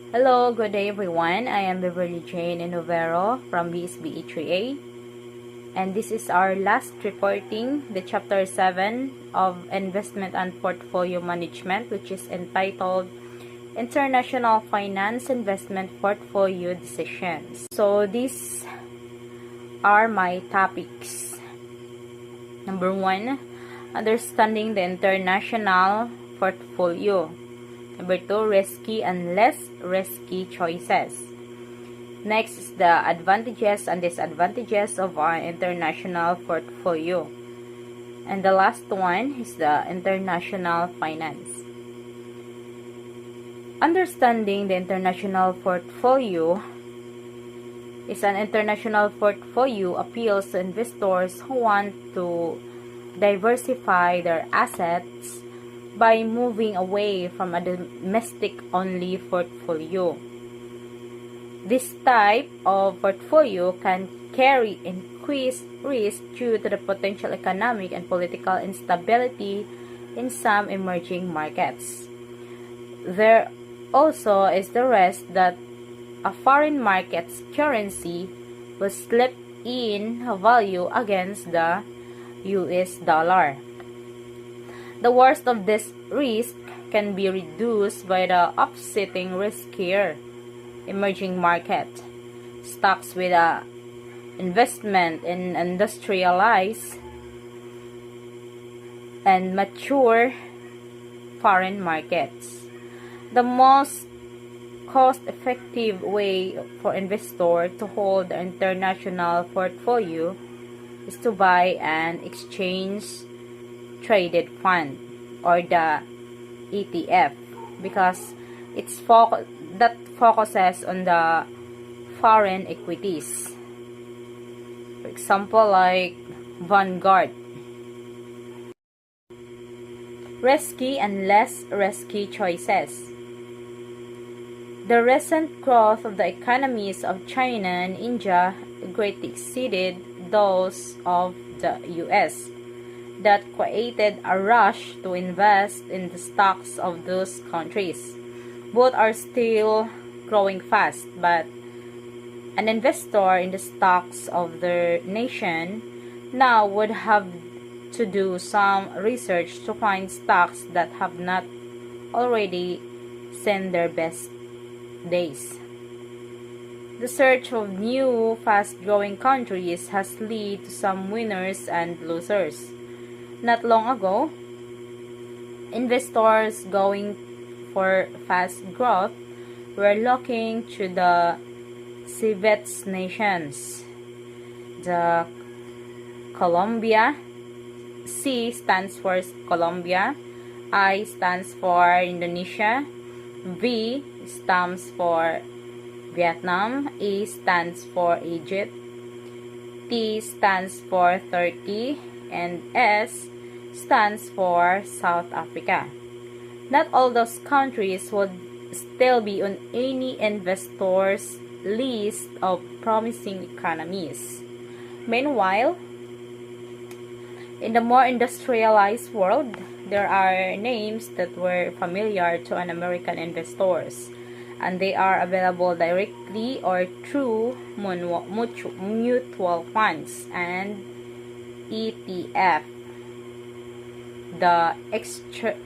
Hello, good day everyone. I am Beverly Jane Inovero from BSBE3A, and this is our last reporting, the Chapter 7 of Investment and Portfolio Management, which is entitled International Finance Investment Portfolio Decisions. So these are my topics. Number 1, understanding the international portfolio. Number 2, risky and less risky choices. Next is the advantages and disadvantages of an international portfolio. And the last one is the international finance. Understanding the international portfolio is an international portfolio appeals to investors who want to diversify their assets by moving away from a domestic-only portfolio. This type of portfolio can carry increased risk due to the potential economic and political instability in some emerging markets. There also is the risk that a foreign market's currency will slip in value against the US dollar. The worst of this risk can be reduced by the offsetting riskier emerging market stocks with a investment in industrialized and mature foreign markets. The most cost-effective way for investors to hold the international portfolio is to buy an exchange traded fund or the ETF, because it's that focuses on the foreign equities. For example, like Vanguard. Risky and less risky choices. The recent growth of the economies of China and India greatly exceeded those of the US. That created a rush to invest in the stocks of those countries. Both are still growing fast, but an investor in the stocks of their nation now would have to do some research to find stocks that have not already seen their best days. The search of new fast-growing countries has led to some winners and losers. Not long ago, investors going for fast growth were looking to the CIVETS nations. The Colombia, C stands for Colombia, I stands for Indonesia, V stands for Vietnam, E stands for Egypt, T stands for Turkey, and S stands for South Africa. Not all those countries would still be on any investor's list of promising economies. Meanwhile, in the more industrialized world, there are names that were familiar to an American investors, and they are available directly or through mutual funds and ETF, the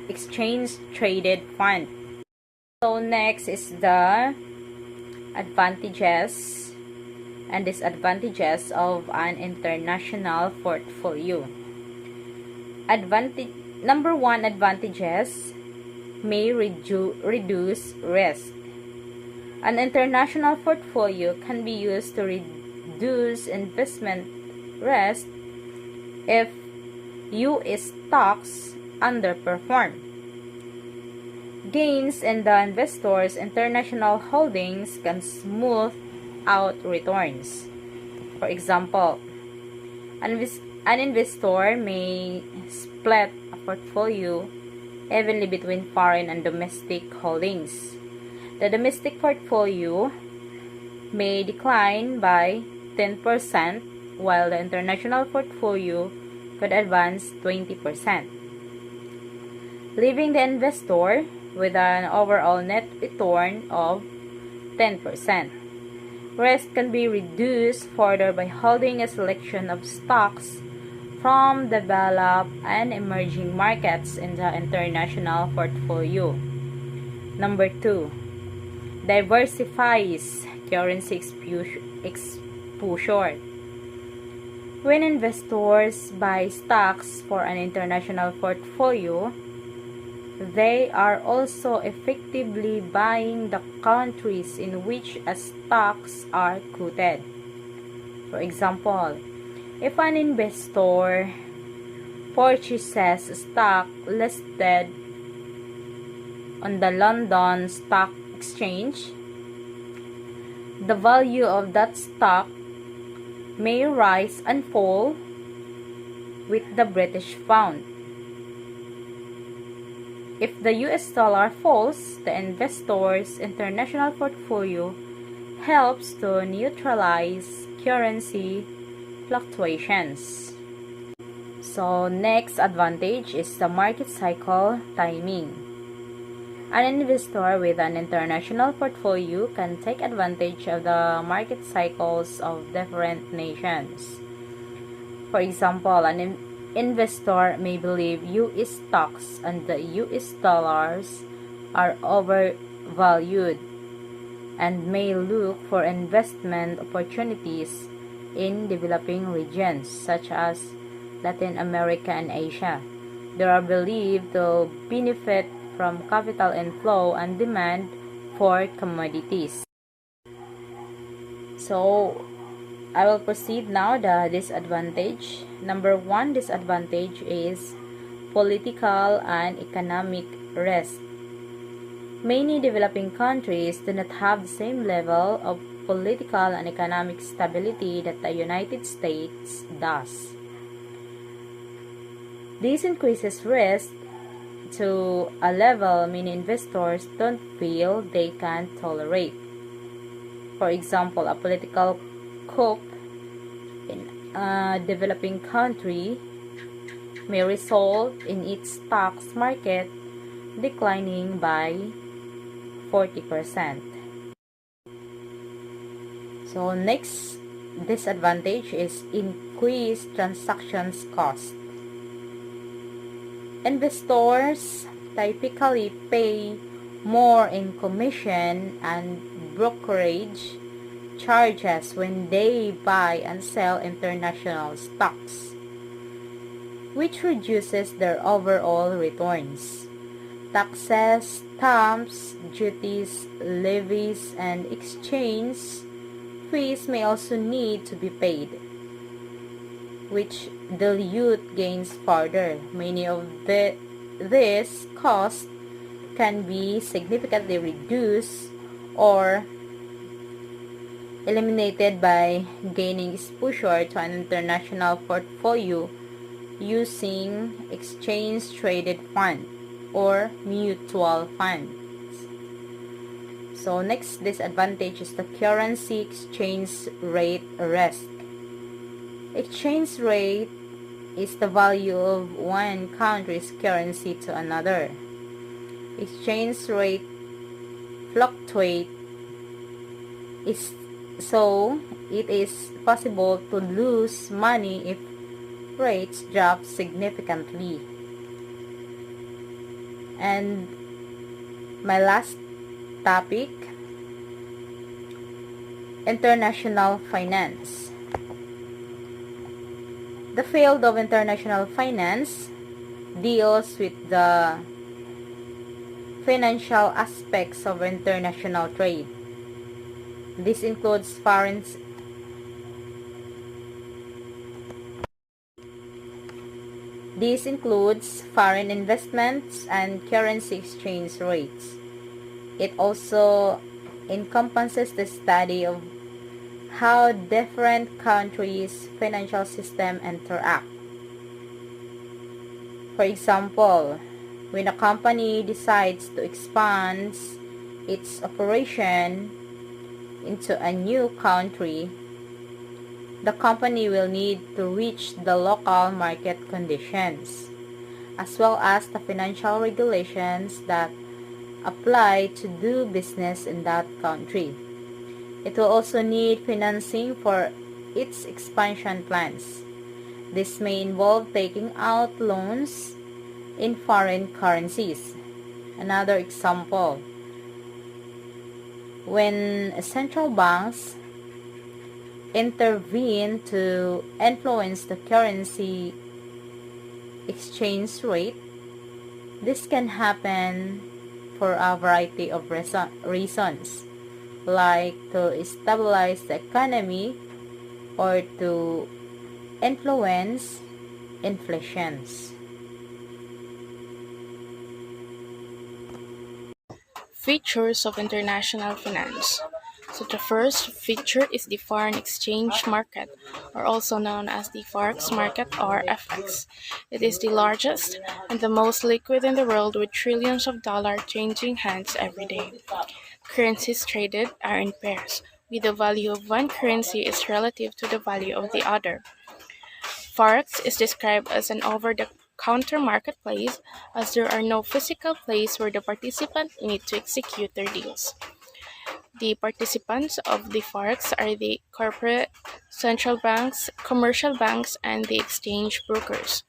exchange traded fund. So next is the advantages and disadvantages of an international portfolio. Number 1, advantages may reduce risk. An international portfolio can be used to reduce investment risk if US stocks underperform. Gains in the investor's international holdings can smooth out returns. For example, an investor may split a portfolio evenly between foreign and domestic holdings. The domestic portfolio may decline by 10%, while the international portfolio could advance 20%, leaving the investor with an overall net return of 10%. Risk can be reduced further by holding a selection of stocks from developed and emerging markets in the international portfolio. Number 2, diversifies currency exposure. When investors buy stocks for an international portfolio, they are also effectively buying the countries in which stocks are quoted. For example, if an investor purchases a stock listed on the London Stock Exchange, the value of that stock may rise and fall with the British pound. If the US dollar falls, the investor's international portfolio helps to neutralize currency fluctuations. So, next advantage is the market cycle timing. An investor with an international portfolio can take advantage of the market cycles of different nations. For example, an investor may believe US stocks and the US dollars are overvalued and may look for investment opportunities in developing regions such as Latin America and Asia. They are believed to benefit from capital inflow and demand for commodities. So, I will proceed now the disadvantage. Number 1 disadvantage is political and economic risk. Many developing countries do not have the same level of political and economic stability that the United States does. This increases risk to a level many investors don't feel they can tolerate. For example, a political coup in a developing country may result in its stocks market declining by 40%. So next disadvantage is increased transactions cost. Investors typically pay more in commission and brokerage charges when they buy and sell international stocks, which reduces their overall returns. Taxes, stamps, duties, levies, and exchange fees may also need to be paid, which dilute gains further. Many of these costs can be significantly reduced or eliminated by gaining exposure to an international portfolio using exchange-traded fund or mutual funds. So next disadvantage is the currency exchange rate risk. Exchange rate is the value of one country's currency to another. Exchange rate fluctuate so it is possible to lose money if rates drop significantly. And my last topic, international finance. The field of international finance deals with the financial aspects of international trade. This includes foreign investments and currency exchange rates. It also encompasses the study of how different countries' financial systems interact. For example, when a company decides to expand its operation into a new country, the company will need to reach the local market conditions, as well as the financial regulations that apply to do business in that country. It will also need financing for its expansion plans. This may involve taking out loans in foreign currencies. Another example, when central banks intervene to influence the currency exchange rate, this can happen for a variety of reasons, like to stabilize the economy or to influence inflations. Features of international finance. So the first feature is the foreign exchange market, or also known as the forex market or FX. It is the largest and the most liquid in the world, with trillions of dollars changing hands every day. Currencies traded are in pairs, with the value of one currency is relative to the value of the other. Forex is described as an over-the-counter marketplace, as there are no physical places where the participants need to execute their deals. The participants of the Forex are the corporate, central banks, commercial banks, and the exchange brokers.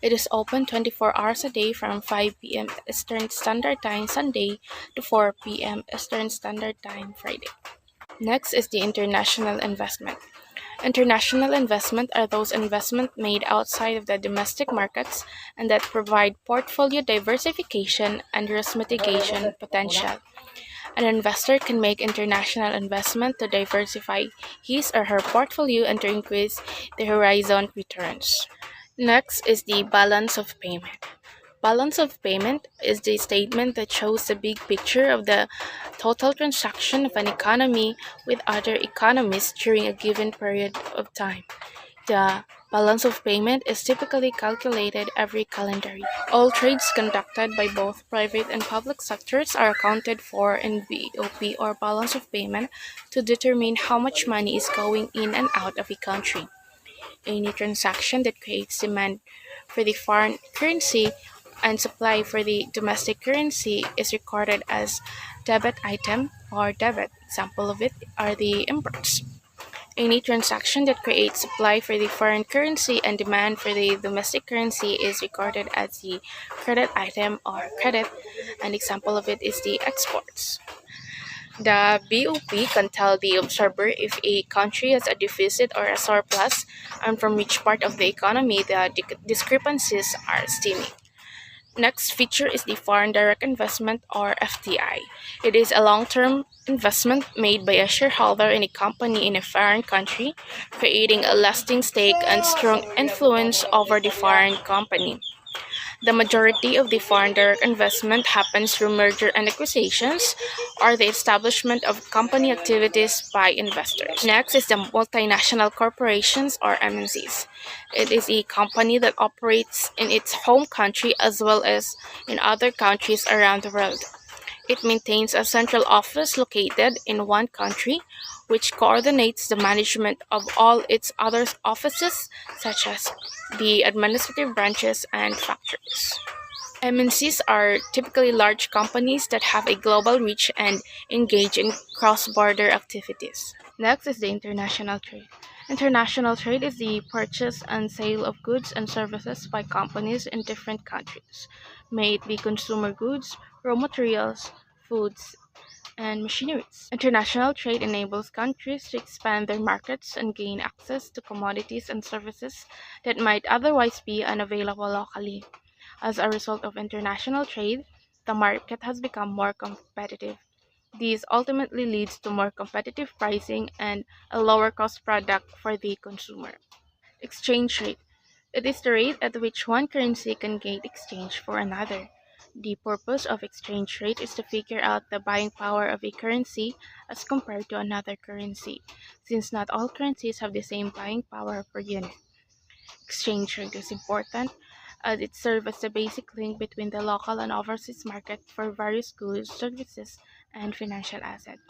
It is open 24 hours a day from 5 p.m. Eastern Standard Time Sunday to 4 p.m. Eastern Standard Time Friday. Next is the international investment. International investment are those investments made outside of the domestic markets and that provide portfolio diversification and risk mitigation potential. An investor can make international investment to diversify his or her portfolio and to increase the horizon returns. Next is the balance of payment. Balance of payment is the statement that shows the big picture of the total transaction of an economy with other economies during a given period of time. The balance of payment is typically calculated every calendar year. All trades conducted by both private and public sectors are accounted for in BOP, or balance of payment, to determine how much money is going in and out of a country. Any transaction that creates demand for the foreign currency and supply for the domestic currency is recorded as debit item or debit. Example of it are the imports. Any transaction that creates supply for the foreign currency and demand for the domestic currency is recorded as the credit item or credit. An example of it is the exports. The BOP can tell the observer if a country has a deficit or a surplus and from which part of the economy the discrepancies are stemming. Next feature is the foreign direct investment or FDI. It is a long-term investment made by a shareholder in a company in a foreign country, creating a lasting stake and strong influence over the foreign company. The majority of the foreign direct investment happens through merger and acquisitions or the establishment of company activities by investors. Next is the multinational corporations or MNCs. It is a company that operates in its home country as well as in other countries around the world. It maintains a central office located in one country, which coordinates the management of all its other offices, such as the administrative branches and factories. MNCs are typically large companies that have a global reach and engage in cross-border activities. Next is the international trade. International trade is the purchase and sale of goods and services by companies in different countries, may it be consumer goods, raw materials, foods, and machineries. International trade enables countries to expand their markets and gain access to commodities and services that might otherwise be unavailable locally. As a result of international trade, the market has become more competitive. This ultimately leads to more competitive pricing and a lower cost product for the consumer. Exchange rate. It is the rate at which one currency can gain exchange for another. The purpose of exchange rate is to figure out the buying power of a currency as compared to another currency, since not all currencies have the same buying power per unit. Exchange rate is important as it serves as the basic link between the local and overseas market for various goods, services, and financial assets.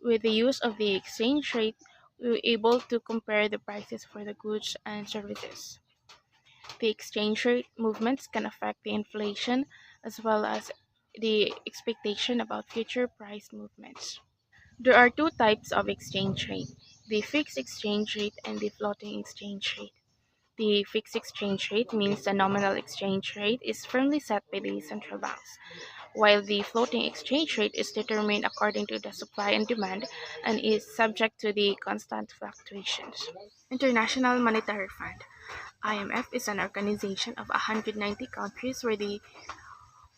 With the use of the exchange rate, we were able to compare the prices for the goods and services. The exchange rate movements can affect the inflation as well as the expectation about future price movements. There are two types of exchange rate: the fixed exchange rate and the floating exchange rate. The fixed exchange rate means the nominal exchange rate is firmly set by the central banks, while the floating exchange rate is determined according to the supply and demand and is subject to the constant fluctuations. International Monetary Fund (IMF) is an organization of 190 countries where the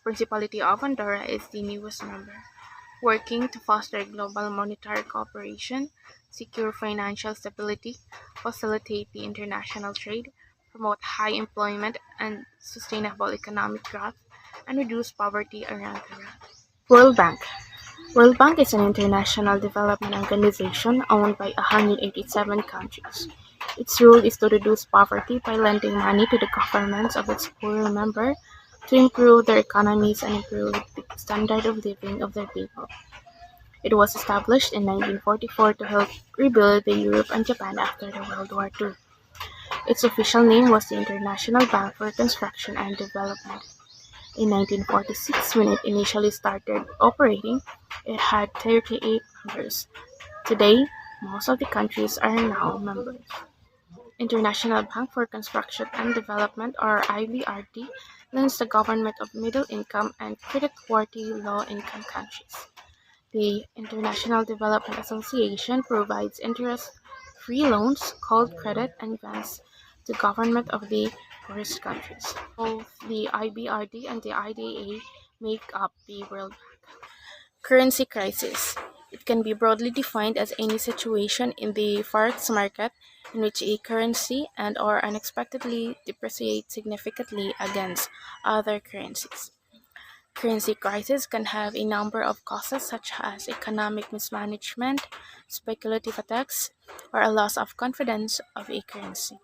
Principality of Andorra is the newest member, working to foster global monetary cooperation, secure financial stability, facilitate the international trade, promote high employment and sustainable economic growth, and reduce poverty around the world. World Bank World Bank is an international development organization owned by 187 countries. Its role is to reduce poverty by lending money to the governments of its poorer members to improve their economies and improve the standard of living of their people. It was established in 1944 to help rebuild the Europe and Japan after the World War II. Its official name was the International Bank for Reconstruction and Development. In 1946, when it initially started operating, it had 38 members. Today, most of the countries are now members. International Bank for Reconstruction and Development, or IBRD, lends the government of middle-income and credit-worthy low-income countries. The International Development Association provides interest-free loans called credit and grants to government of the poorest countries. Both the IBRD and the IDA make up the World Bank. Currency crisis. It can be broadly defined as any situation in the forex market in which a currency and or unexpectedly depreciates significantly against other currencies. Currency crisis can have a number of causes such as economic mismanagement, speculative attacks, or a loss of confidence of a currency.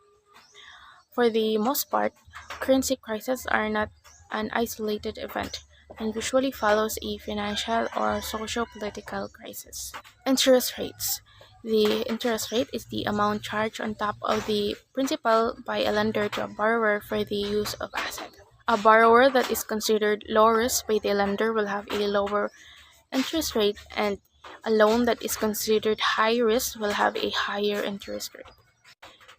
For the most part, currency crises are not an isolated event and usually follows a financial or socio-political crisis. Interest rates. The interest rate is the amount charged on top of the principal by a lender to a borrower for the use of asset. A borrower that is considered low risk by the lender will have a lower interest rate, and a loan that is considered high risk will have a higher interest rate.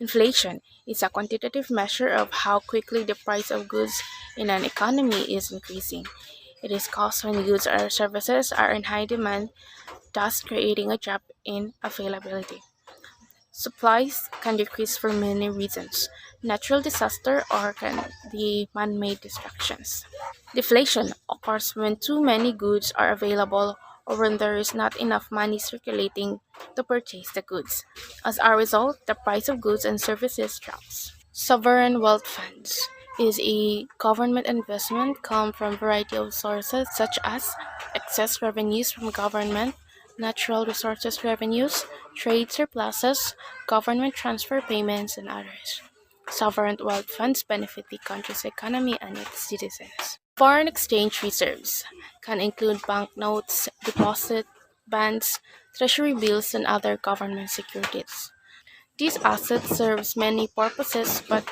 Inflation is a quantitative measure of how quickly the price of goods in an economy is increasing. It is caused when goods or services are in high demand, thus creating a gap in availability. Supplies can decrease for many reasons: natural disaster or can the man-made distractions. Deflation occurs when too many goods are available or when there is not enough money circulating to purchase the goods. As a result, the price of goods and services drops. Sovereign wealth funds is a government investment come from a variety of sources such as excess revenues from government, natural resources revenues, trade surpluses, government transfer payments, and others. Sovereign wealth funds benefit the country's economy and its citizens. Foreign exchange reserves can include banknotes, deposit bonds, treasury bills, and other government securities. These assets serve many purposes, but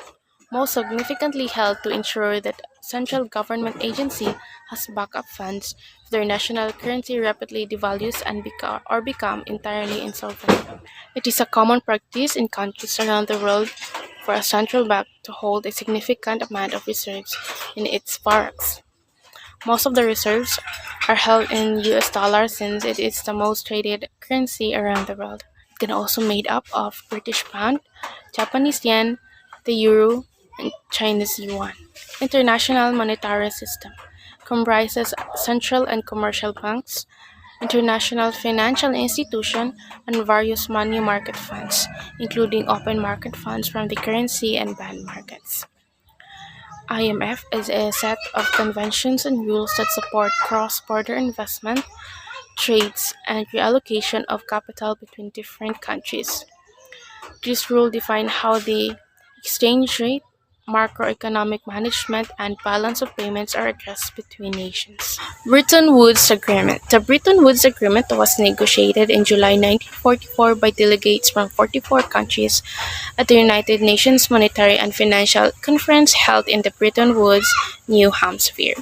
most significantly help to ensure that central government agency has backup funds if their national currency rapidly devalues and become entirely insolvent. It is a common practice in countries around the world for a central bank to hold a significant amount of reserves in its forex. Most of the reserves are held in US dollars since it is the most traded currency around the world. It can also made up of British pound, Japanese yen, the euro, and Chinese yuan. International monetary system comprises central and commercial banks, international financial institutions, and various money market funds, including open market funds from the currency and bond markets. IMF is a set of conventions and rules that support cross-border investment, trades, and reallocation of capital between different countries. These rules define how the exchange rate, macroeconomic management, and balance of payments are addressed between nations. Bretton Woods Agreement. The Bretton Woods Agreement was negotiated in July 1944 by delegates from 44 countries at the United Nations Monetary and Financial Conference held in the Bretton Woods, New Hampshire.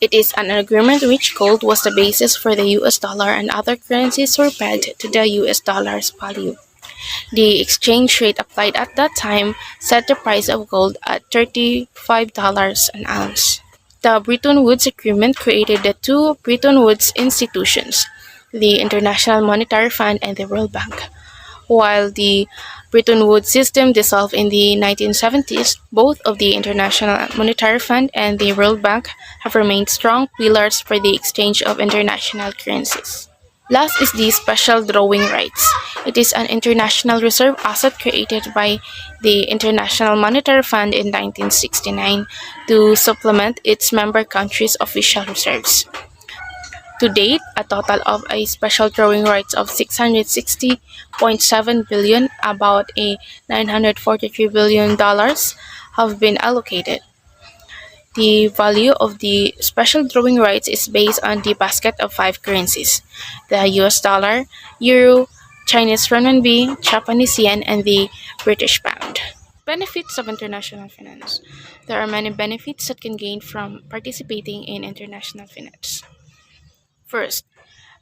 It is an agreement in which gold was the basis for the US dollar and other currencies were pegged to the US dollar's value. The exchange rate applied at that time set the price of gold at $35 an ounce. The Bretton Woods Agreement created the two Bretton Woods institutions, the International Monetary Fund and the World Bank. While the Bretton Woods system dissolved in the 1970s, both of the International Monetary Fund and the World Bank have remained strong pillars for the exchange of international currencies. Last is the special drawing rights. It is an international reserve asset created by the International Monetary Fund in 1969 to supplement its member countries' official reserves. To date, a total of a special drawing rights of 660.7 billion, about a $943 billion, have been allocated. The value of the special drawing rights is based on the basket of five currencies: the US dollar, euro, Chinese renminbi, Japanese yen, and the British pound. Benefits of international finance. There are many benefits that can gain from participating in international finance. First,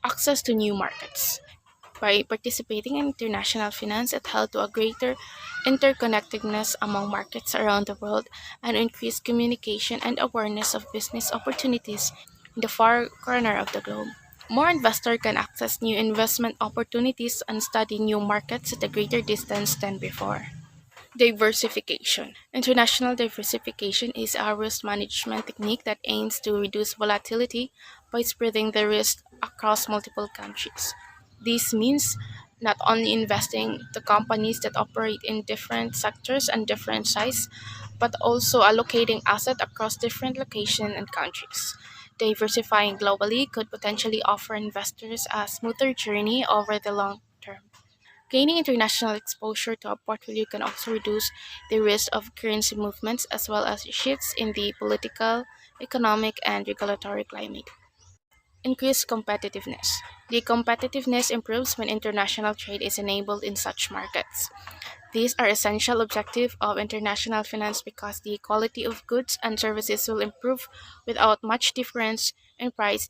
access to new markets. By participating in international finance, it helps to a greater interconnectedness among markets around the world and increased communication and awareness of business opportunities in the far corner of the globe. More investors can access new investment opportunities and study new markets at a greater distance than before. Diversification. International diversification is a risk management technique that aims to reduce volatility by spreading the risk across multiple countries. This means not only investing the companies that operate in different sectors and different size, but also allocating assets across different locations and countries. Diversifying globally could potentially offer investors a smoother journey over the long term. Gaining international exposure to a portfolio can also reduce the risk of currency movements as well as shifts in the political, economic, and regulatory climate. Increased competitiveness. The competitiveness improves when international trade is enabled in such markets. These are essential objectives of international finance because the quality of goods and services will improve without much difference in price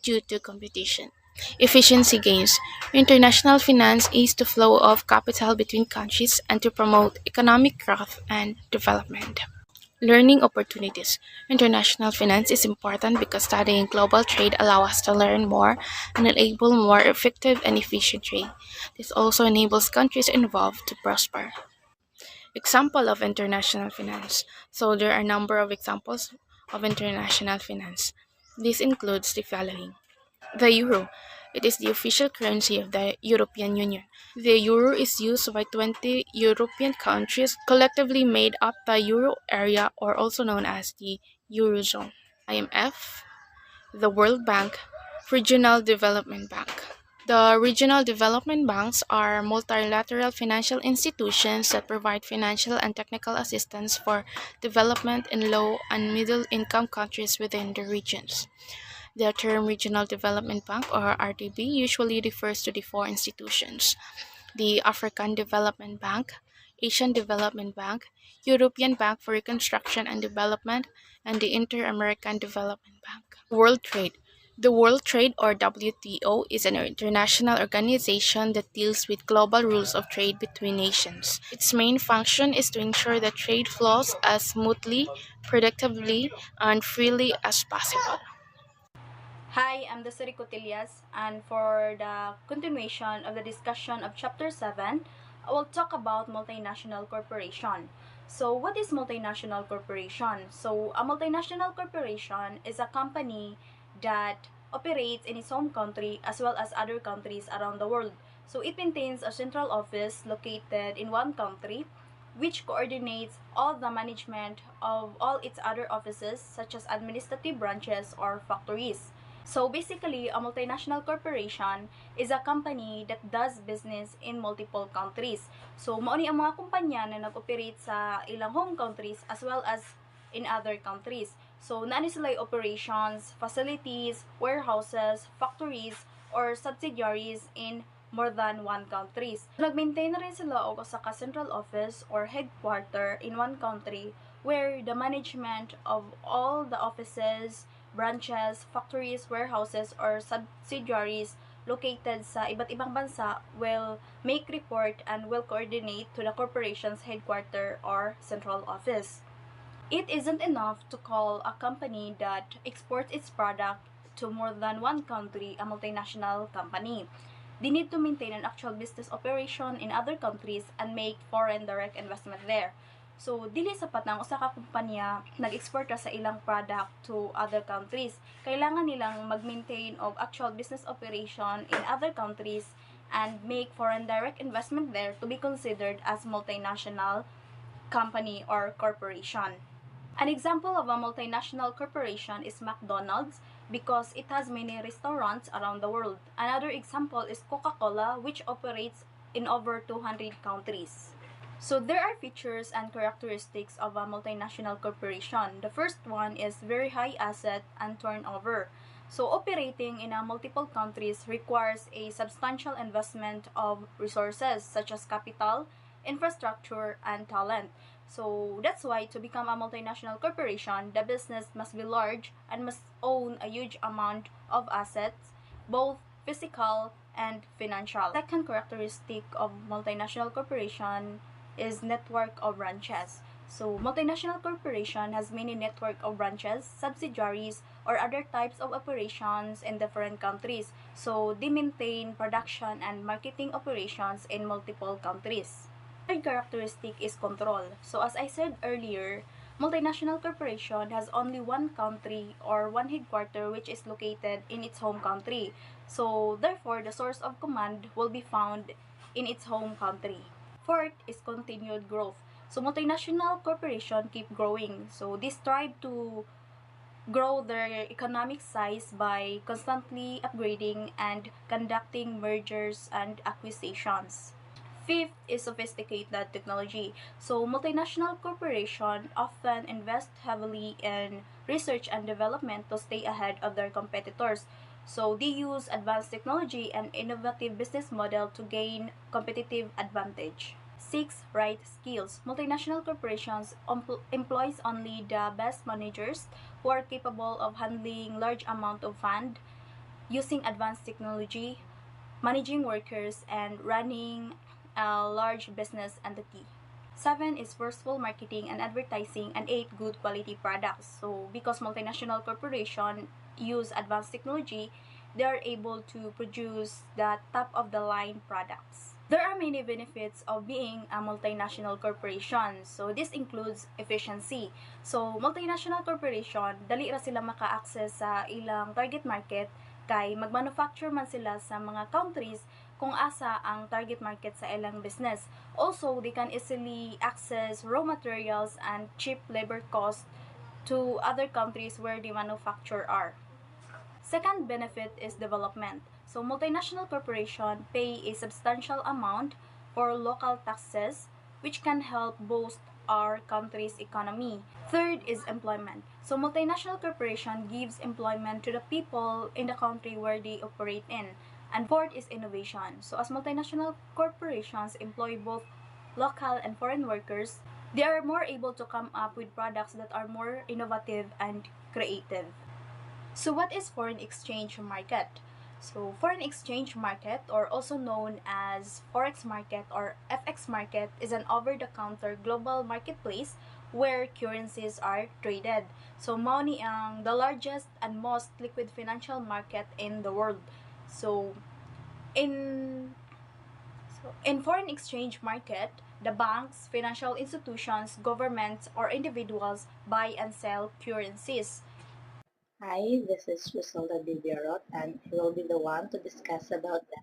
due to competition. Efficiency gains. International finance is the flow of capital between countries and to promote economic growth and development. Learning opportunities. International finance is important because studying global trade allows us to learn more and enable more effective and efficient trade. This also enables countries involved to prosper. Example of international finance. So there are a number of examples of international finance. This includes the following. The euro. It is the official currency of the European Union. The euro is used by 20 European countries, collectively made up the euro area, or also known as the Eurozone. IMF, the World Bank, Regional Development Bank. The regional development banks are multilateral financial institutions that provide financial and technical assistance for development in low and middle income countries within the regions. The term Regional Development Bank or RDB usually refers to the four institutions: the African Development Bank, Asian Development Bank, European Bank for Reconstruction and Development, and the Inter-American Development Bank. World Trade. The World Trade or WTO is an international organization that deals with global rules of trade between nations. Its main function is to ensure that trade flows as smoothly, predictably, and freely as possible. Hi, I'm Desiree Cotillas, and for the continuation of the discussion of Chapter 7, I will talk about multinational corporation. So, what is multinational corporation? So, a multinational corporation is a company that operates in its home country as well as other countries around the world. So, it maintains a central office located in one country which coordinates all the management of all its other offices such as administrative branches or factories. So basically, a multinational corporation is a company that does business in multiple countries. So mao ni ang mga kumpanya na nag-operate sa ilang home countries as well as in other countries. So naani sila operations, facilities, warehouses, factories, or subsidiaries in more than one countries. Nag-maintain na rin sila og sa central office or headquarter in one country where the management of all the offices, branches, factories, warehouses, or subsidiaries located sa iba't ibang bansa will make report and will coordinate to the corporation's headquarters or central office. It isn't enough to call a company that exports its product to more than one country a multinational company. They need to maintain an actual business operation in other countries and make foreign direct investment there. So, dili sapat na ang usa ka kumpanya nag-export sa ilang product to other countries. Kailangan nilang mag-maintain of actual business operation in other countries and make foreign direct investment there to be considered as multinational company or corporation. An example of a multinational corporation is McDonald's because it has many restaurants around the world. Another example is Coca-Cola, which operates in over 200 countries. So there are features and characteristics of a multinational corporation. The first one is very high asset and turnover. So operating in a multiple countries requires a substantial investment of resources such as capital, infrastructure, and talent. So that's why to become a multinational corporation, the business must be large and must own a huge amount of assets, both physical and financial. Second characteristic of multinational corporation is network of branches. So multinational corporation has many network of branches, subsidiaries, or other types of operations in different countries. So they maintain production and marketing operations in multiple countries. Third characteristic is control. So as I said earlier, multinational corporation has only one country or one headquarter which is located in its home country. So therefore, the source of command will be found in its home country. Fourth is continued growth. So multinational corporation keep growing. So they strive to grow their economic size by constantly upgrading and conducting mergers and acquisitions. Fifth is sophisticated technology. So multinational corporations often invest heavily in research and development to stay ahead of their competitors. So they use advanced technology and innovative business model to gain competitive advantage. 6. Right skills. Multinational corporations employs only the best managers who are capable of handling large amount of fund, using advanced technology, managing workers, and running a large business entity. 7 is forceful marketing and advertising, and 8 good quality products. So because multinational corporation use advanced technology, they are able to produce the top of the line products. There are many benefits of being a multinational corporation. So this includes efficiency. So multinational corporation, dali ra sila maka-access sa ilang target market kay magmanufacture man sila sa mga countries kung asa ang target market sa ilang business. Also, they can easily access raw materials and cheap labor costs to other countries where the manufacture are. Second benefit is development. So multinational corporation pay a substantial amount for local taxes which can help boost our country's economy. Third is employment. So multinational corporation gives employment to the people in the country where they operate in. And fourth is innovation. So as multinational corporations employ both local and foreign workers, they are more able to come up with products that are more innovative and creative. So what is foreign exchange market? So foreign exchange market, or also known as forex market or FX market, is an over-the-counter global marketplace where currencies are traded. So mao ni ang the largest and most liquid financial market in the world. So in foreign exchange market, the banks, financial institutions, governments, or individuals buy and sell currencies. Hi, this is Griselda Diviarot, and I will be the one to discuss about the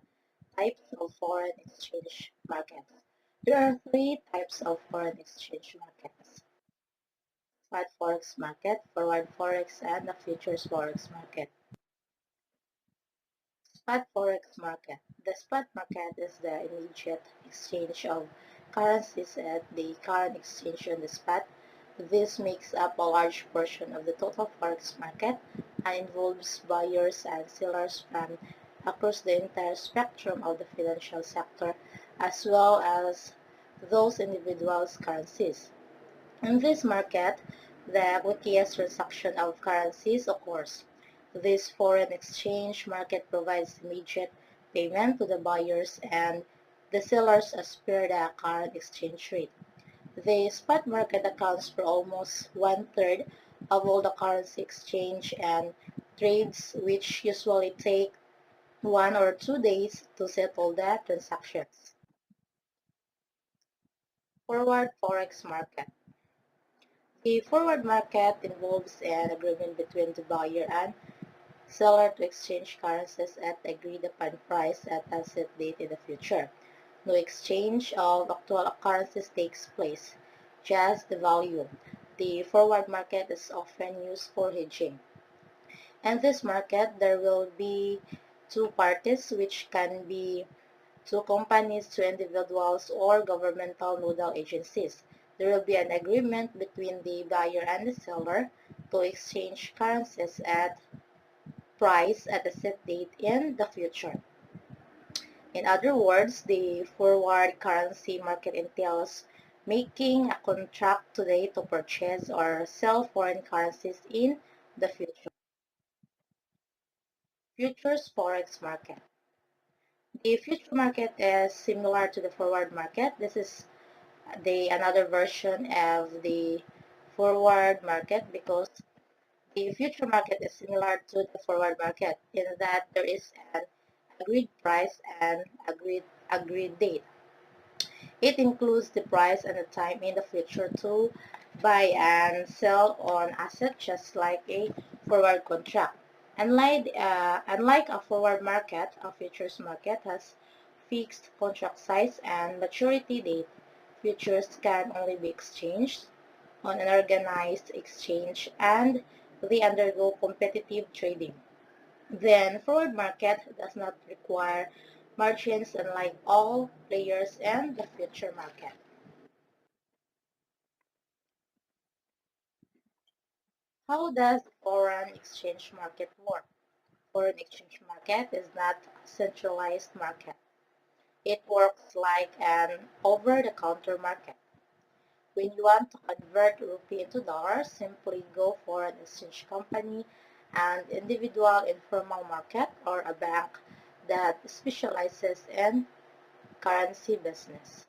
types of foreign exchange markets. There are three types of foreign exchange markets: spot forex market, forward forex, and the futures forex market. Spot forex market. The spot market is the immediate exchange of currencies at the current exchange on the spot. This makes up a large portion of the total forex market and involves buyers and sellers from across the entire spectrum of the financial sector, as well as those individuals' currencies. In this market, the quickest transaction of currencies occurs. This foreign exchange market provides immediate payment to the buyers and the sellers as per the current exchange rate. The spot market accounts for almost one-third of all the currency exchange and trades, which usually take 1 or 2 days to settle the transactions. Forward Forex Market. The forward market involves an agreement between the buyer and seller to exchange currencies at agreed upon price at a set date in the future. No exchange of actual currencies takes place, just the value. The forward market is often used for hedging. In this market, there will be two parties, which can be two companies, two individuals, or governmental nodal agencies. There will be an agreement between the buyer and the seller to exchange currencies at price at a set date in the future. In other words, the forward currency market entails making a contract today to purchase or sell foreign currencies in the future. Futures Forex Market. The future market is similar to the forward market. This is the another version of the forward market because the future market is similar to the forward market in that there is an agreed price and agreed date. It includes the price and the time in the future to buy and sell on assets just like a forward contract. Unlike a forward market, a futures market has fixed contract size and maturity date. Futures can only be exchanged on an organized exchange and they undergo competitive trading. Then forward market does not require margins unlike all players in the future market. How does the foreign exchange market work? Foreign exchange market is not a centralized market. It works like an over-the-counter market. When you want to convert rupee into dollars, simply go for an exchange company, an individual informal market, or a bank that specializes in currency business.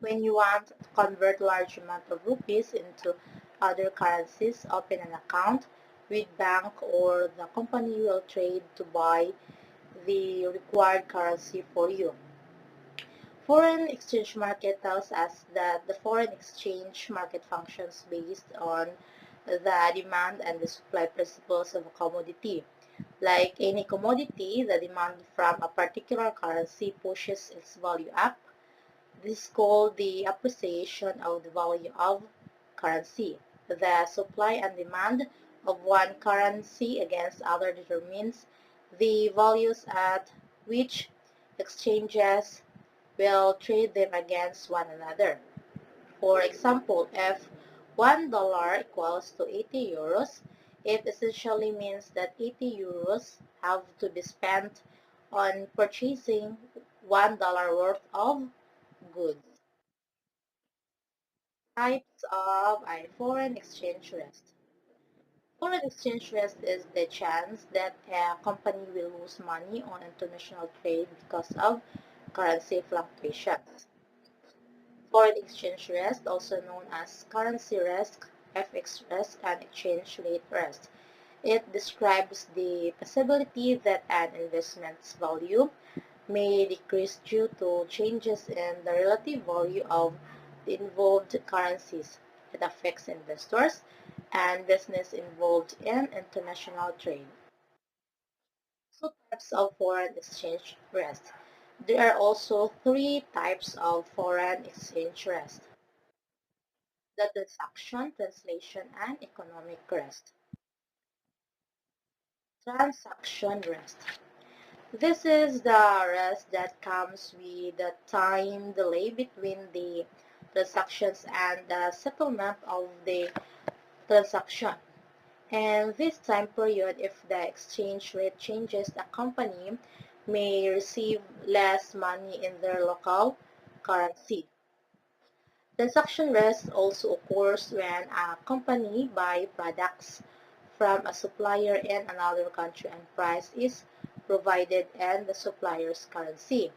When you want to convert large amount of rupees into other currencies, open an account with bank or the company will trade to buy the required currency for you. Foreign exchange market tells us that the foreign exchange market functions based on the demand and the supply principles of a commodity. Like any commodity, the demand from a particular currency pushes its value up. This is called the appreciation of the value of currency. The supply and demand of one currency against other determines the values at which exchanges will trade them against one another. For example, if $1 equals to 80 euros, it essentially means that 80 euros have to be spent on purchasing $1 worth of goods. Types of a foreign exchange risk. Foreign exchange risk is the chance that a company will lose money on international trade because of currency fluctuations. Foreign exchange risk, also known as currency risk, FX risk, and exchange rate risk. It describes the possibility that an investment's value may decrease due to changes in the relative value of the involved currencies. It affects investors and business involved in international trade. So types of foreign exchange risk. There are also three types of foreign exchange risk: the transaction, translation, and economic risk. Transaction risk. This is the risk that comes with the time delay between the transactions and the settlement of the transaction. And this time period, if the exchange rate changes, the company may receive less money in their local currency. Transaction risk also occurs when a company buys products from a supplier in another country and price is provided in the supplier's currency.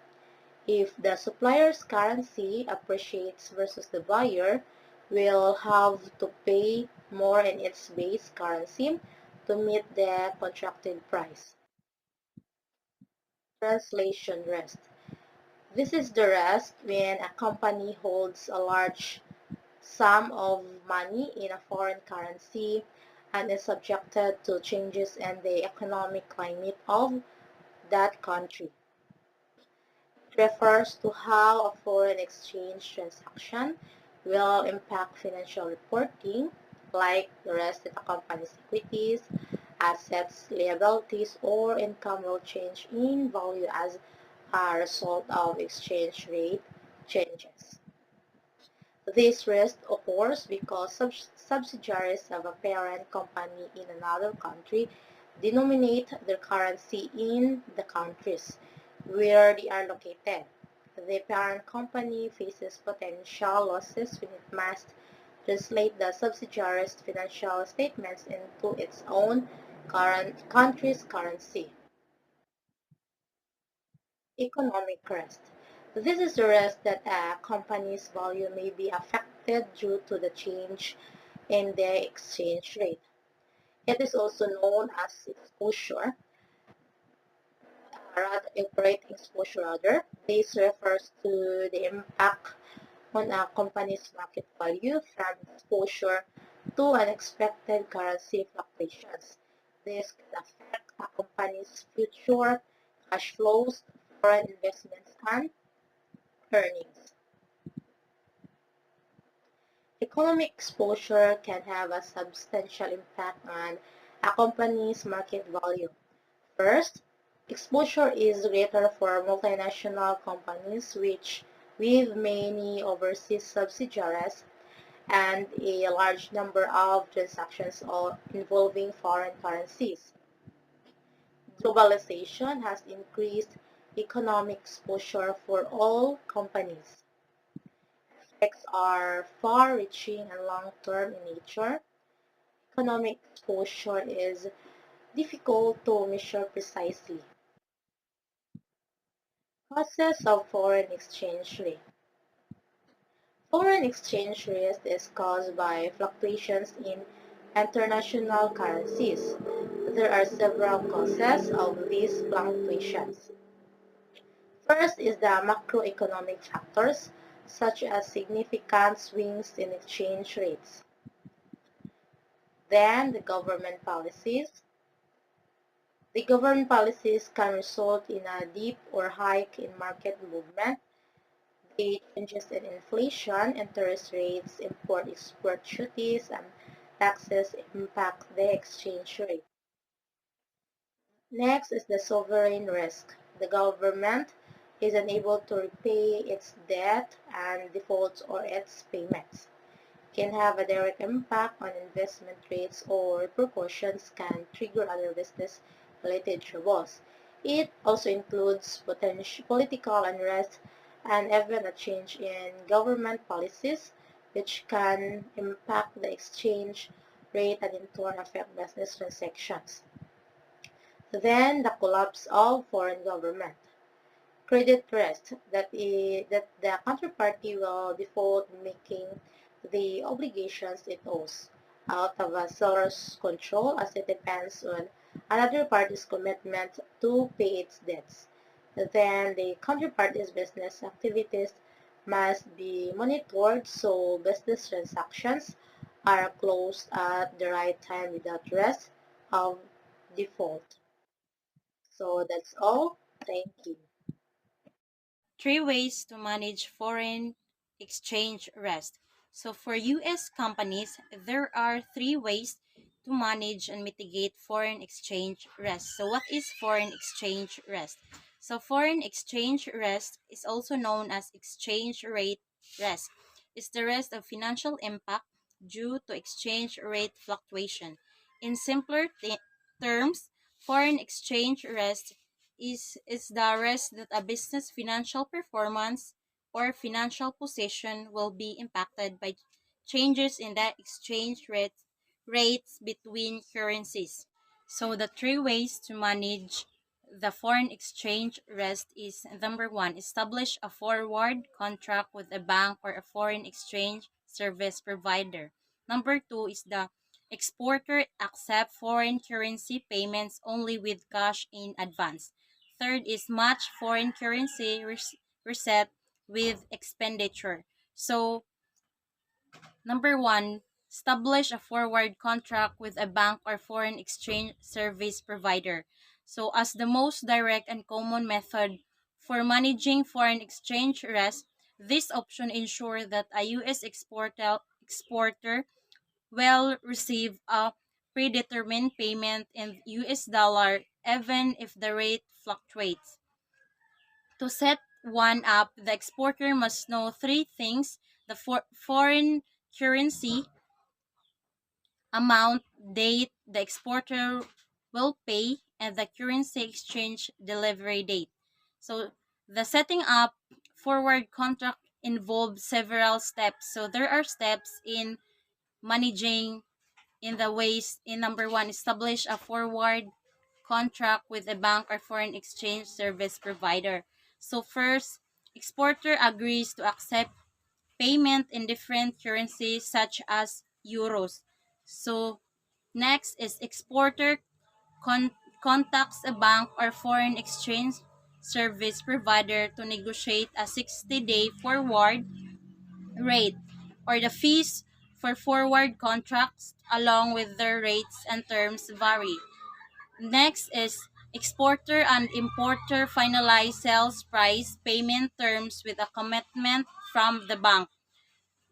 If the supplier's currency appreciates versus the buyer will have to pay more in its base currency to meet the contracted price. Translation risk. This is the risk when a company holds a large sum of money in a foreign currency and is subjected to changes in the economic climate of that country. It refers to how a foreign exchange transaction will impact financial reporting, like the rest of the company's equities, assets, liabilities, or income will change in value as a result of exchange rate changes. This risk occurs because subsidiaries of a parent company in another country denominate their currency in the countries where they are located. The parent company faces potential losses when it must translate the subsidiary's financial statements into its own current country's currency. Economic risk. This is the risk that a company's value may be affected due to the change in the exchange rate. It is also known as exposure, rather operating exposure rather. This refers to the impact on a company's market value from exposure to unexpected currency fluctuations. This can affect a company's future cash flows, foreign investments, and earnings. Economic exposure can have a substantial impact on a company's market value. First, exposure is greater for multinational companies which with many overseas subsidiaries and a large number of transactions involving foreign currencies. Globalization has increased economic exposure for all companies. Effects are far-reaching and long-term in nature. Economic exposure is difficult to measure precisely. Causes of foreign exchange rate. Foreign exchange risk is caused by fluctuations in international currencies. There are several causes of these fluctuations. First is the macroeconomic factors, such as significant swings in exchange rates. Then the government policies. The government policies can result in a dip or hike in market movement. The changes in inflation, interest rates, import-export duties, and taxes impact the exchange rate. Next is the sovereign risk. The government is unable to repay its debt and defaults or its payments. Can have a direct impact on investment rates or repercussions can trigger other business-related troubles. It also includes potential political unrest and even a change in government policies which can impact the exchange rate and in turn affect business transactions. Then the collapse of foreign government. Credit risk that the counterparty will default making the obligations it owes out of a seller's control as it depends on another party's commitment to pay its debts. Then the counterparty's business activities must be monitored so business transactions are closed at the right time without risk of default. So that's all. Thank you. Three ways to manage foreign exchange risk. So for US companies, there are three ways to manage and mitigate foreign exchange risk. So what is foreign exchange risk? So foreign exchange risk is also known as exchange rate risk. It's the risk of financial impact due to exchange rate fluctuation. In simpler terms, foreign exchange risk is the risk that a business financial performance or financial position will be impacted by changes in the rates between currencies. So the three ways to manage the foreign exchange risk is: number one, establish a forward contract with a bank or a foreign exchange service provider. Number two is the exporter accept foreign currency payments only with cash in advance. Third is match foreign currency receipt with expenditure. So number one, establish a forward contract with a bank or foreign exchange service provider. So, as the most direct and common method for managing foreign exchange risk, this option ensures that a U.S. exporter will receive a predetermined payment in U.S. dollar even if the rate fluctuates. To set one up, the exporter must know three things: the foreign currency, amount, date the exporter will pay, and the currency exchange delivery date. So the setting up forward contract involves several steps. So there are steps in managing in the ways: in number one, establish a forward contract with a bank or foreign exchange service provider. So first, exporter agrees to accept payment in different currencies such as euros. So next is exporter contacts a bank or foreign exchange service provider to negotiate a 60-day forward rate or the fees for forward contracts along with their rates and terms vary. Next is exporter and importer finalize sales price payment terms with a commitment from the bank.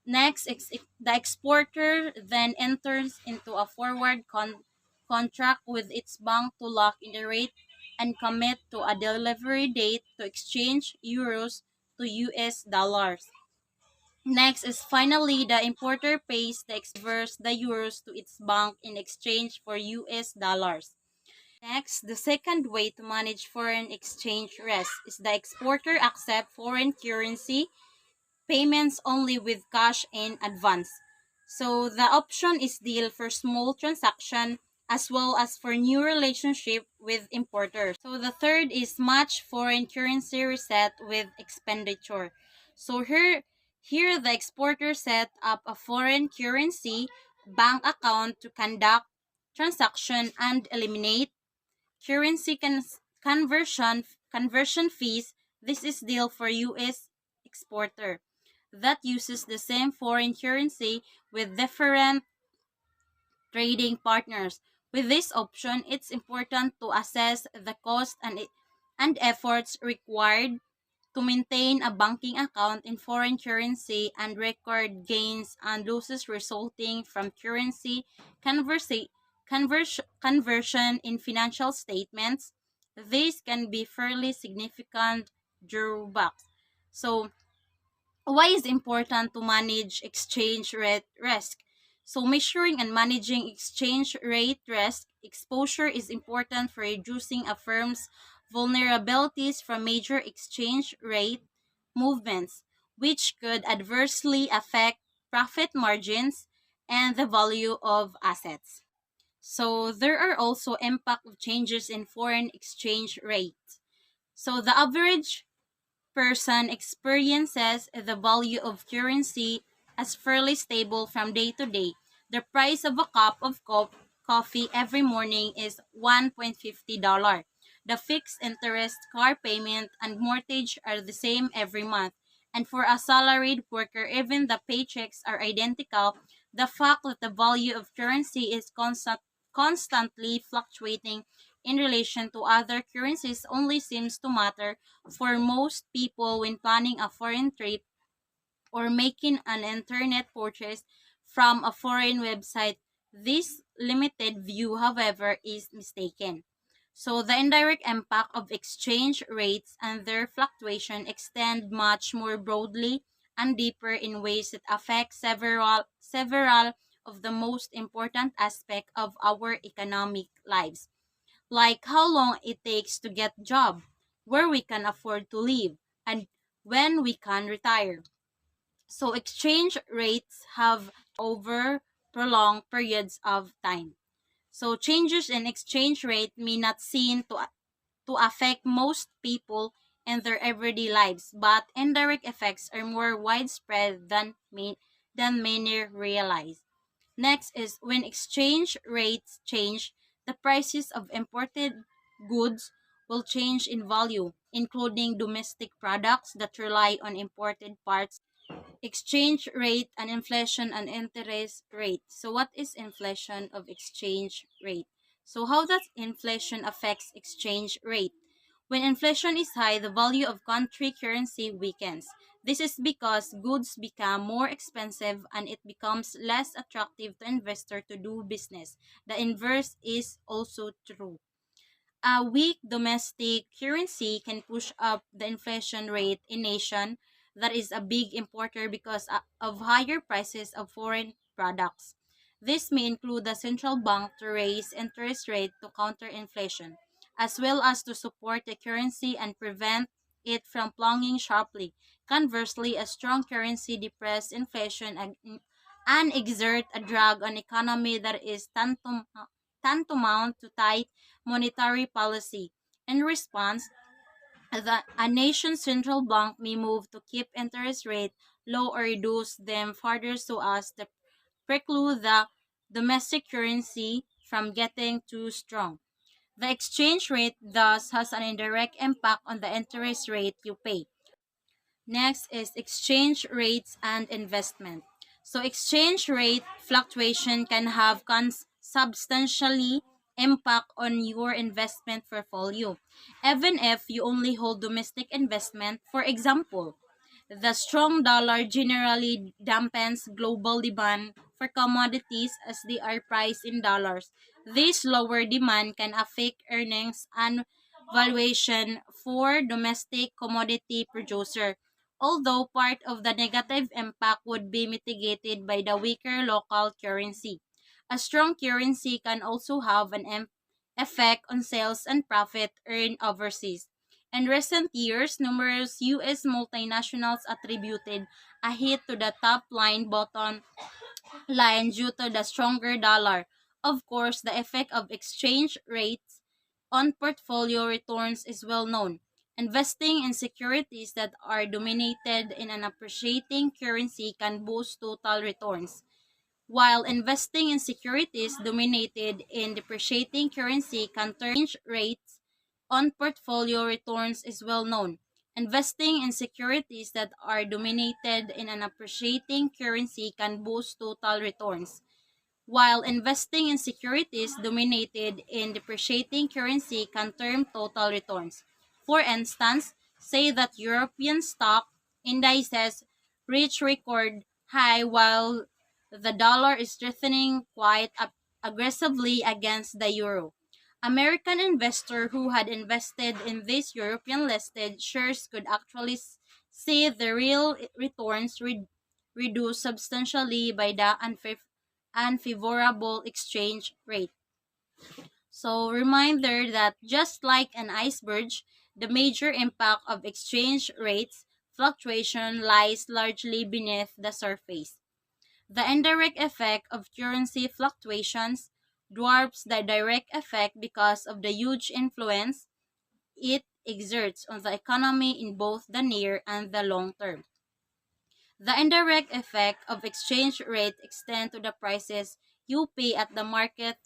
Next, the exporter then enters into a forward contract with its bank to lock in the rate and commit to a delivery date to exchange euros to US dollars. Next is finally the importer pays the the euros to its bank in exchange for US dollars. Next, the second way to manage foreign exchange risk is the exporter accept foreign currency payments only with cash in advance. So the option is deal for small transaction as well as for new relationship with importers. So the third is match foreign currency reset with expenditure. So here the exporter set up a foreign currency bank account to conduct transaction and eliminate currency conversion fees. This is deal for US exporter that uses the same foreign currency with different trading partners. With this option, it's important to assess the cost and efforts required to maintain a banking account in foreign currency and record gains and losses resulting from currency conversion in financial statements. These can be fairly significant drawbacks. So, why is important to manage exchange rate risk? So measuring and managing exchange rate risk exposure is important for reducing a firm's vulnerabilities from major exchange rate movements, which could adversely affect profit margins and the value of assets. So there are also impact of changes in foreign exchange rate. So the average person experiences the value of currency as fairly stable from day to day. The price of a cup of coffee every morning is $1.50. The fixed interest, car payment, and mortgage are the same every month. And for a salaried worker, even the paychecks are identical. The fact that the value of currency is constantly fluctuating in relation to other currencies only seems to matter for most people when planning a foreign trip or making an internet purchase from a foreign website. This limited view, however, is mistaken. So the indirect impact of exchange rates and their fluctuation extend much more broadly and deeper in ways that affect several of the most important aspects of our economic lives, like how long it takes to get a job, where we can afford to live, and when we can retire. So exchange rates have over prolonged periods of time. So changes in exchange rate may not seem to affect most people in their everyday lives, but indirect effects are more widespread than many realize. Next is when exchange rates change, the prices of imported goods will change in value, including domestic products that rely on imported parts, exchange rate and inflation and interest rate. So what is inflation of exchange rate? So how does inflation affects exchange rate? When inflation is high, the value of country currency weakens. This is because goods become more expensive and it becomes less attractive to investor to do business. The inverse is also true. A weak domestic currency can push up the inflation rate in nation that is a big importer because of higher prices of foreign products. This may include the central bank to raise interest rate to counter inflation, as well as to support the currency and prevent it from plunging sharply. Conversely, a strong currency depresses inflation and exert a drag on economy that is tantamount to tight monetary policy. In response, a nation's central bank may move to keep interest rate low or reduce them further so as to preclude the domestic currency from getting too strong. The exchange rate thus has an indirect impact on the interest rate you pay. Next is exchange rates and investment. So exchange rate fluctuation can have substantially impact on your investment portfolio, even if you only hold domestic investment. For example, the strong dollar generally dampens global demand for commodities as they are priced in dollars. This lower demand can affect earnings and valuation for domestic commodity producer. Although part of the negative impact would be mitigated by the weaker local currency. A strong currency can also have an effect on sales and profit earned overseas. In recent years, numerous U.S. multinationals attributed a hit to the top line bottom line due to the stronger dollar. Of course, the effect of exchange rates on portfolio returns is well known. Investing in securities that are dominated in an appreciating currency can boost total returns, while investing in securities dominated in depreciating currency can turn rates on portfolio returns is well known. Investing in securities that are dominated in an appreciating currency can boost total returns, while investing in securities dominated in depreciating currency can term total returns. For instance, say that European stock indices reach record high while the dollar is strengthening quite aggressively against the euro. American investor who had invested in these European listed shares could actually see the real returns reduced substantially by the unfavorable exchange rate. So, reminder that just like an iceberg, the major impact of exchange rates fluctuation lies largely beneath the surface. The indirect effect of currency fluctuations dwarfs the direct effect because of the huge influence it exerts on the economy in both the near and the long term. The indirect effect of exchange rate extend to the prices you pay at the market,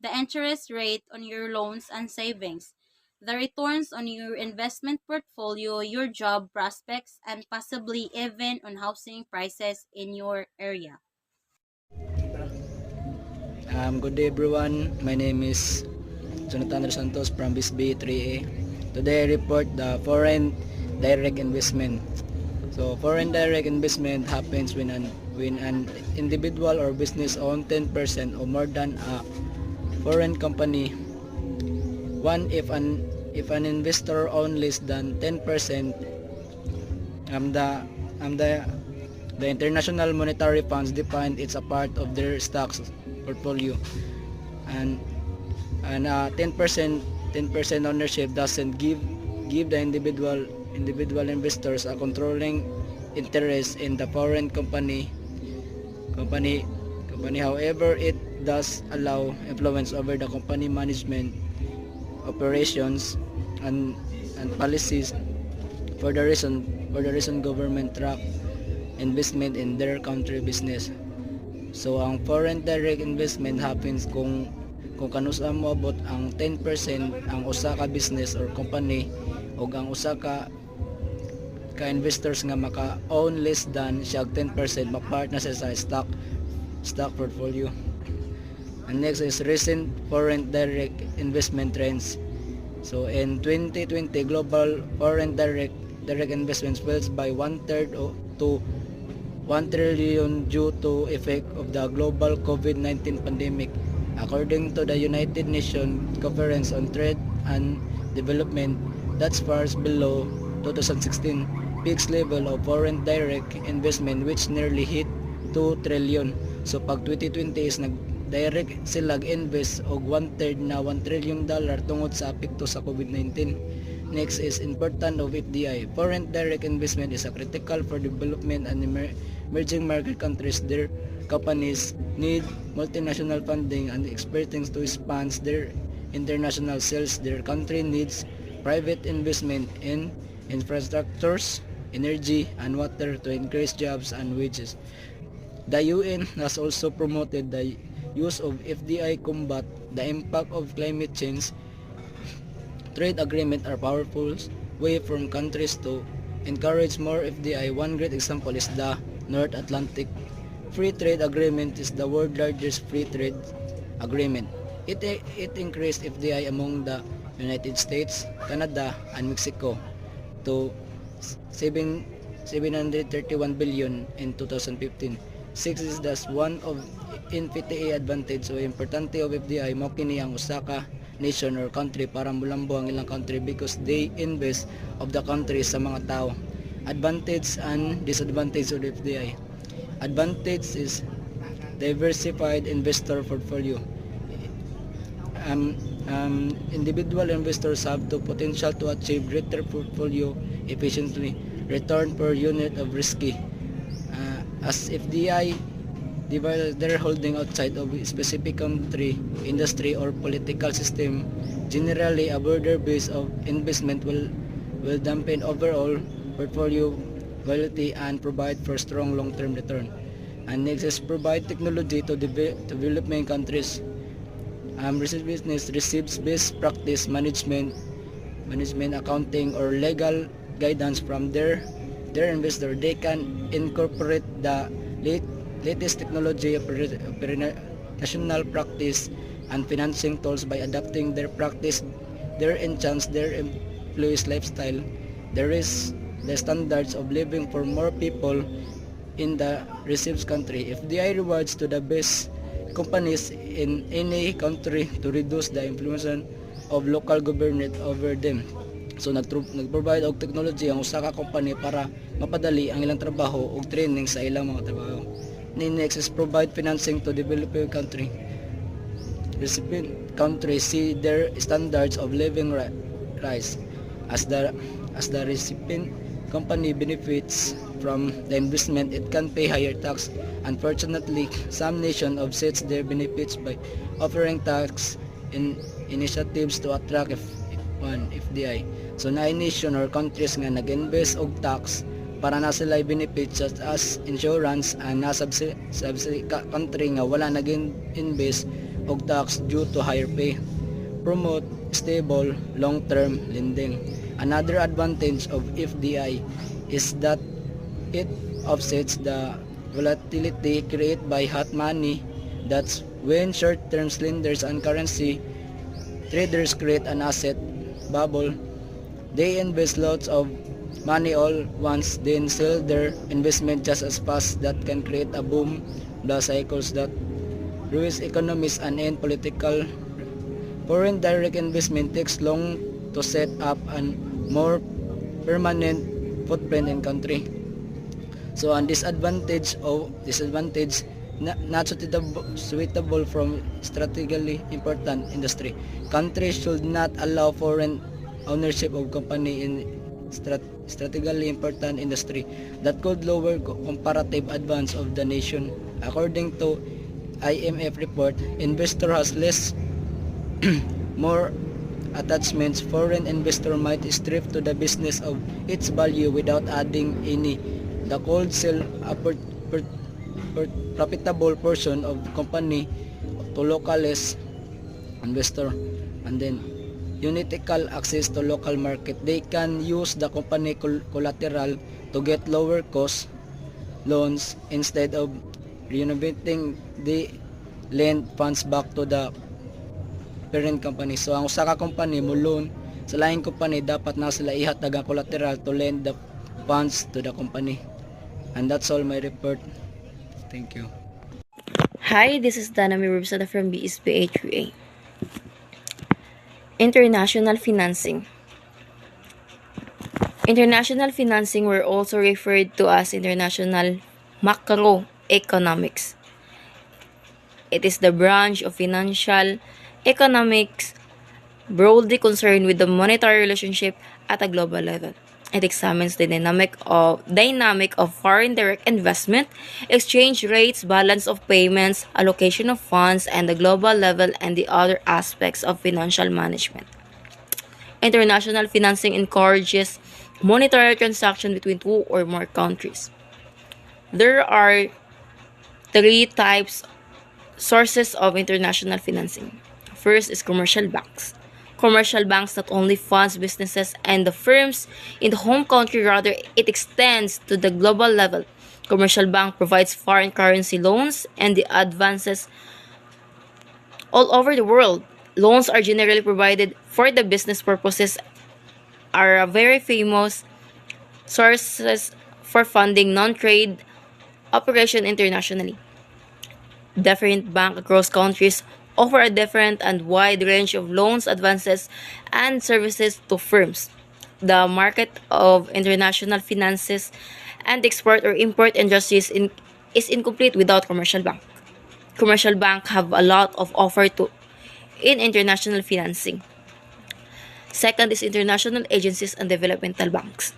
the interest rate on your loans and savings, the returns on your investment portfolio, your job prospects, and possibly even on housing prices in your area. Good day everyone. My name is Jonathan Santos from BISB 3A. Today I report the foreign direct investment. So foreign direct investment happens when an individual or business own 10% or more than a foreign company. One, if an investor own less than 10%, um, the the International Monetary Funds define it's a part of their stocks portfolio, and 10% ownership doesn't give the individual investors a controlling interest in the foreign company. However, it does allow influence over the company management, operations, and policies. For the reason government track investment in their country business. So ang foreign direct investment happens kung kanusa mo abot ang 10% ang usa ka business or company o ang usa ka investors nga maka-own less than siya 10% ma-part na siya sa stock portfolio. And next is recent foreign direct investment trends. So in 2020, global foreign direct investments fell by 1/3 to 1 trillion due to effect of the global COVID-19 pandemic. According to the United Nations Conference on Trade and Development, that's far below 2016 peak level of foreign direct investment which nearly hit 2 trillion. So pag 2020 is nag-direct sila invest og 1/3 na $1 trillion tungod sa apekto sa COVID-19. Next is important of FDI. Foreign direct investment is a critical for development and emerging market countries. Their companies need multinational funding and expertise to expand their international sales. Their country needs private investment in infrastructures, energy, and water to increase jobs and wages. The UN has also promoted the use of FDI combat the impact of climate change. Trade agreements are powerful way from countries to encourage more FDI. One great example is the North Atlantic Free Trade Agreement is the world's largest free trade agreement. It increased FDI among the United States, Canada, and Mexico to 731 billion in 2015. Six is thus one of NPTA advantage o importante of FDI mo kini ang usa ka nation or country para mulambo ang ilang country because they invest of the country sa mga tao. Advantage and disadvantage of FDI. Advantage is diversified investor portfolio. Individual investors have the potential to achieve greater portfolio efficiently, return per unit of risky. As FDI divide their holding outside of a specific country, industry, or political system, generally a broader base of investment will dampen overall portfolio volatility and provide for strong long-term return. And next is provide technology to developing countries. Business receives best practice management, accounting, or legal guidance from their investor. They can incorporate the latest technology, national practice, and financing tools by adapting their practice, their enhance their employees' lifestyle. There is the standards of living for more people in the receives country. FDI rewards to the best companies in any country to reduce the influence of local government over them. So nag-provide og technology ang usa ka company para mapadali ang ilang trabaho ug training sa ilang mga trabaho. Next is provide financing to developing country. Recipient countries see their standards of living rise as the recipient company benefits from the investment. It can pay higher tax. Unfortunately, some nations offset their benefits by offering tax initiatives to attract FDI. So na nation or countries nga nag-invest og tax para na sila benefits such as insurance and na country nga wala nag-invest og tax due to higher pay. Promote stable long-term lending. Another advantage of FDI is that it offsets the volatility created by hot money. That's when short-term lenders and currency traders create an asset bubble. They invest lots of money all once, then sell their investment just as fast. That can create a boom, the cycles that ruins economies and end political. Foreign direct investment takes long to set up and more permanent footprint in country. So an disadvantage not suitable from strategically important industry. Countries should not allow foreign ownership of company in strategically important industry that could lower comparative advance of the nation. According to IMF report, investor has less more attachments. Foreign investor might strip to the business of its value without adding any. The cold sell a profitable portion of company to localist investor, and then unetical access to local market. They can use the company collateral to get lower cost loans instead of renovating the lend funds back to the parent company. So ang usa ka company mo loan sa laing company, dapat na sila ihatag ang collateral to lend the funds to the company. And that's all my report. Thank you. Hi, this is Dana Mirubsada from BSBA3A. International financing. International financing were also referred to as international macroeconomics. It is the branch of financial economics broadly concerned with the monetary relationship at a global level. It examines the dynamic of foreign direct investment, exchange rates, balance of payments, allocation of funds, and the global level and the other aspects of financial management. International financing encourages monetary transactions between two or more countries. There are three sources of international financing. First is commercial banks. Commercial banks not only funds businesses and the firms in the home country, rather it extends to the global level. Commercial bank provides foreign currency loans and the advances all over the world. Loans are generally provided for the business purposes, are a very famous sources for funding non-trade operation internationally. Different banks across countries offer a different and wide range of loans, advances, and services to firms. The market of international finances and export or import industries is incomplete without commercial bank. Commercial banks have a lot of offer in international financing. Second is international agencies and developmental banks.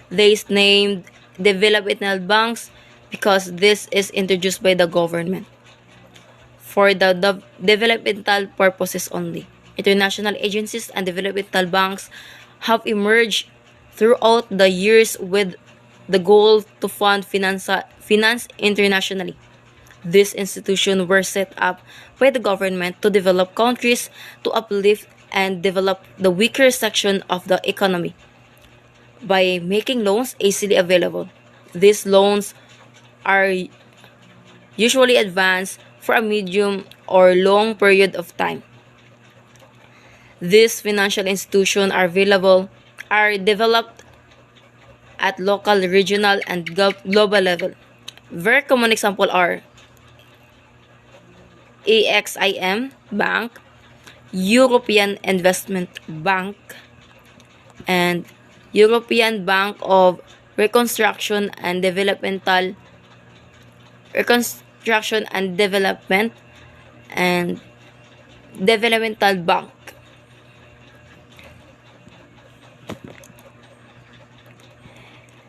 They is named developmental banks because this is introduced by the government for the developmental purposes only. International agencies and developmental banks have emerged throughout the years with the goal to fund finance internationally. These institutions were set up by the government to develop countries, to uplift and develop the weaker section of the economy by making loans easily available. These loans are usually advanced for a medium or long period of time. These financial institutions are developed at local, regional, and global level. Very common examples are EXIM Bank, European Investment Bank, and European Bank of Reconstruction and Development, and Developmental Bank.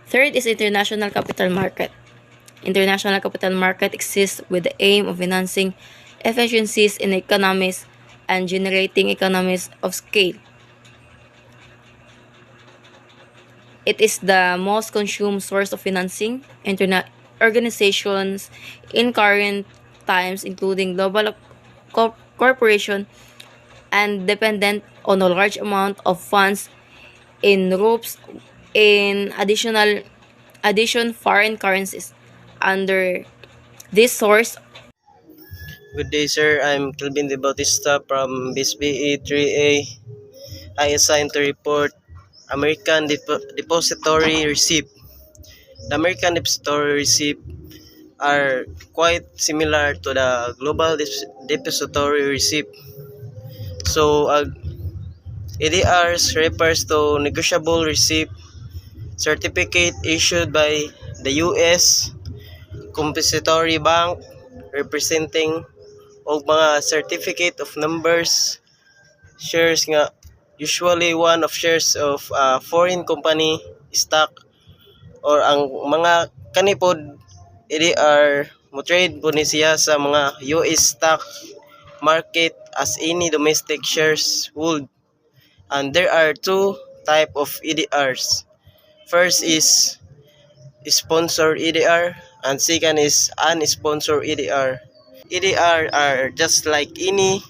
Third is international capital market. International capital market exists with the aim of financing efficiencies in economies and generating economies of scale. It is the most consumed source of financing. Organizations in current times, including global corporation, and dependent on a large amount of funds in addition foreign currencies. Under this source, Good day, sir. I'm Kelvin De Bautista from BSBE 3A. I assigned to report American Depository Receipt. The American Depository Receipt are quite similar to the Global Depository Receipt. So, ADRs refers to negotiable receipt certificate issued by the U.S. Compository Bank representing og mga certificate of numbers shares nga usually one of shares of a foreign company stock, or ang mga kanipod EDR mo trade po ni siya sa mga US stock market as any domestic shares would. And there are two type of EDRs. First is sponsored EDR and second is unsponsored EDR. EDR are just like any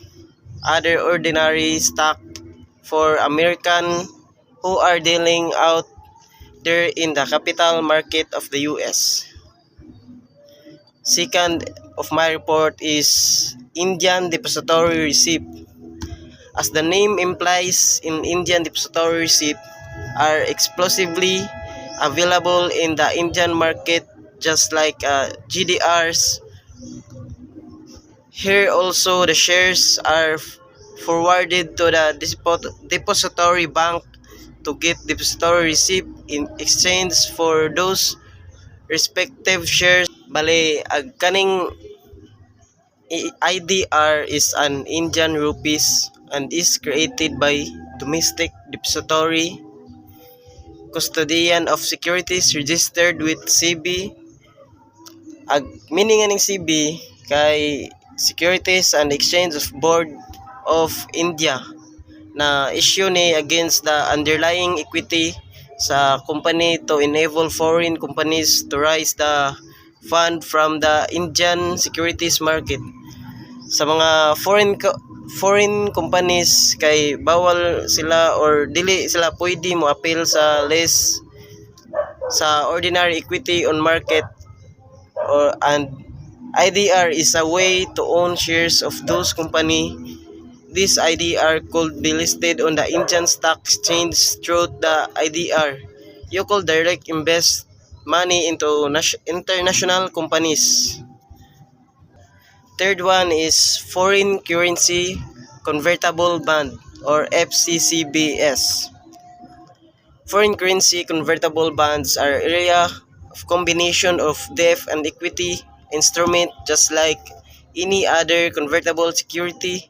other ordinary stock for American who are dealing out there in the capital market of the US. Second of my report is Indian Depository Receipt. As the name implies, in Indian Depository Receipt are exclusively available in the Indian market, just like GDRs. Here also the shares are forwarded to the depository bank to get depository receipt in exchange for those respective shares. Bale, ag kaning IDR is an Indian rupees and is created by domestic depository custodian of securities registered with CB. Ag meaning aning CB kay Securities and Exchange of Board of India na issue ni against the underlying equity sa company to enable foreign companies to raise the fund from the Indian securities market. Sa mga foreign companies kay bawal sila or dili sila pwede mo appeal sa less sa ordinary equity on market, and IDR is a way to own shares of those company. This IDR could be listed on the Indian Stock Exchange through the IDR. You could direct invest money into international companies. Third one is Foreign Currency Convertible Bond or FCCBS. Foreign currency convertible bonds are area of combination of debt and equity instrument just like any other convertible security.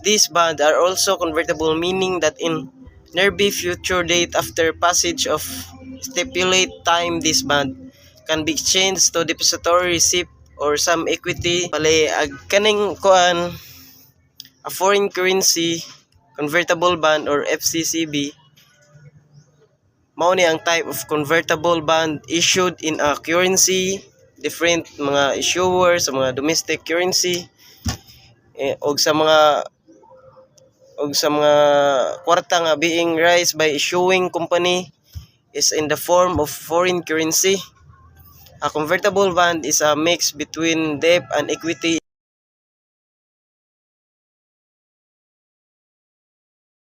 These bonds are also convertible, meaning that in nearby future date after passage of stipulated time, this bond can be exchanged to depository receipt or some equity. Bale, ag kaning kuan a foreign currency convertible bond or FCCB mao ni ang type of convertible bond issued in a currency, different mga issuers sa mga domestic currency og sa mga kwarta nga being raised by issuing company is in the form of foreign currency. A convertible bond is a mix between debt and equity.